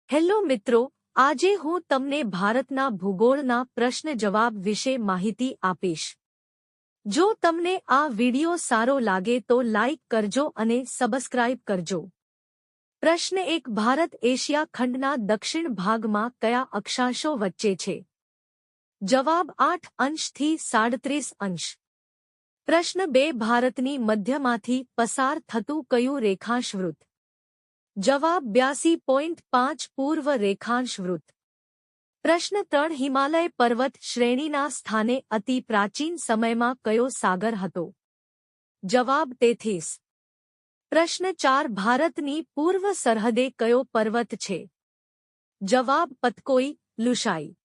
Hello મિત્રો, આજે હું તમને ભારતના ભૂગોળના પ્રશ્ન જવાબ વિશે માહિતી આપીશ. જો તમને આ વિડિયો સારો લાગે તો લાઇક કરજો અને સબસ્ક્રાઇબ કરજો. પ્રશ્ન 1. ભારત એશિયા ખંડના દક્ષિણ ભાગમાં કયા અક્ષાંશો વચ્ચે છે? જવાબ 8 અંશથી 37 અંશ. પ્રશ્ન 2. ભારતની મધ્યમાંથી પસાર થતું કયું રેખાંશ વૃત્ત? જવાબ 82.5 પૂર્વ રેખાંશ વૃત્ત. પ્રશ્ન 3. હિમાલય પર્વત શ્રેણીના સ્થાને અતિ પ્રાચીન સમયમાં કયો સાગર હતો? જવાબ 33. પ્રશ્ન 4. ભારતની પૂર્વ સરહદે કયો પર્વત છે? જવાબ પતકોઈ, લુશાઈ.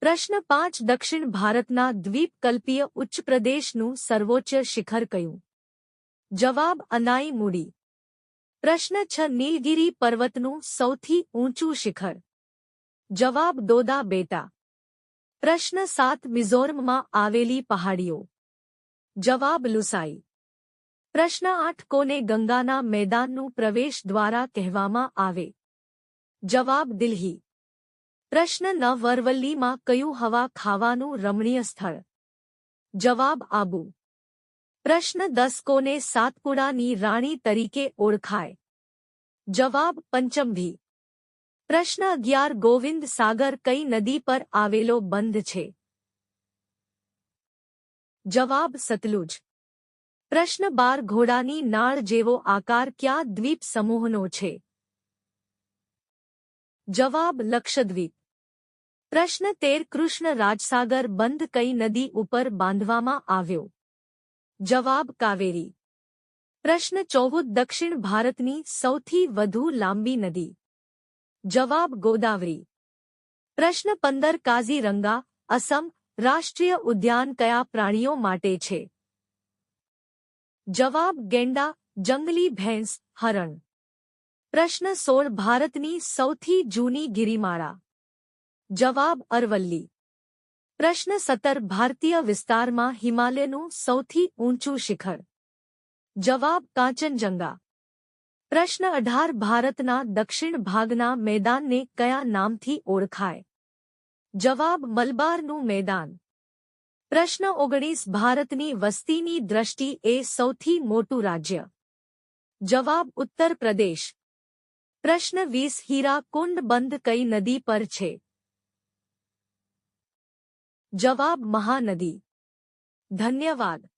પ્રશ્ન 5. દક્ષિણ ભારતના દ્વીપકલ્પીય ઉચ્ચપ્રદેશનું સર્વોચ્ચ શિખર કયું? જવાબ અનાઈ મુડી. પ્રશ્ન 6. નીલગિરી પર્વતનું સૌથી ઊંચું શિખર? જવાબ દોદા બેટા. પ્રશ્ન 7. મિઝોરમમાં આવેલી પહાડીઓ? જવાબ લુસાઈ. પ્રશ્ન 8. કોને ગંગાના મેદાનનું પ્રવેશ દ્વારા કહેવામાં આવે? જવાબ દિલ્હી. પ્રશ્ન 9. અરવલ્લીમાં કયું હવા ખાવાનું રમણીય સ્થળ? જવાબ આબુ. પ્રશ્ન 10. કોને સાતપુડાની રાણી તરીકે ઓળખાય? જવાબ પંચમઢી. પ્રશ્ન 11. ગોવિંદ સાગર કઈ નદી પર આવેલો બંધ છે? જવાબ સતલુજ. પ્રશ્ન 12. ઘોડાની નાળ જેવો આકાર કયા દ્વીપ સમૂહનો છે? જવાબ લક્ષદ્વીપ. પ્રશ્ન 13. કૃષ્ણ રાજસાગર બંધ કઈ નદી ઉપર બાંધવામાં આવ્યો? જવાબ કાવેરી. પ્રશ્ન 14. દક્ષિણ ભારતની સૌથી વધુ લાંબી નદી? જવાબ ગોદાવરી. પ્રશ્ન 15. કાઝીરંગા, અસમ રાષ્ટ્રીય ઉદ્યાન કયા પ્રાણીઓ માટે છે? જવાબ ગેંડા, જંગલી ભેંસ, હરણ. પ્રશ્ન 16. ભારતની સૌથી જૂની ગિરિમાળા? જવાબ અરવલ્લી. પ્રશ્ન 17. ભારતીય વિસ્તારમાં હિમાલયનું સૌથી ઊંચું શિખર? જવાબ કાંચનજંગા. પ્રશ્ન 18. ભારતના દક્ષિણ ભાગના મેદાનને કયા નામથી ઓળખાય? જવાબ મલબારનું મેદાન. પ્રશ્ન 19. ભારતની વસ્તીની દ્રષ્ટિએ સૌથી મોટું રાજ્ય? જવાબ ઉત્તર પ્રદેશ. પ્રશ્ન 20. હીરાકુંડ બંધ કઈ નદી પર છે? જવાબ મહાનદી. ધન્યવાદ.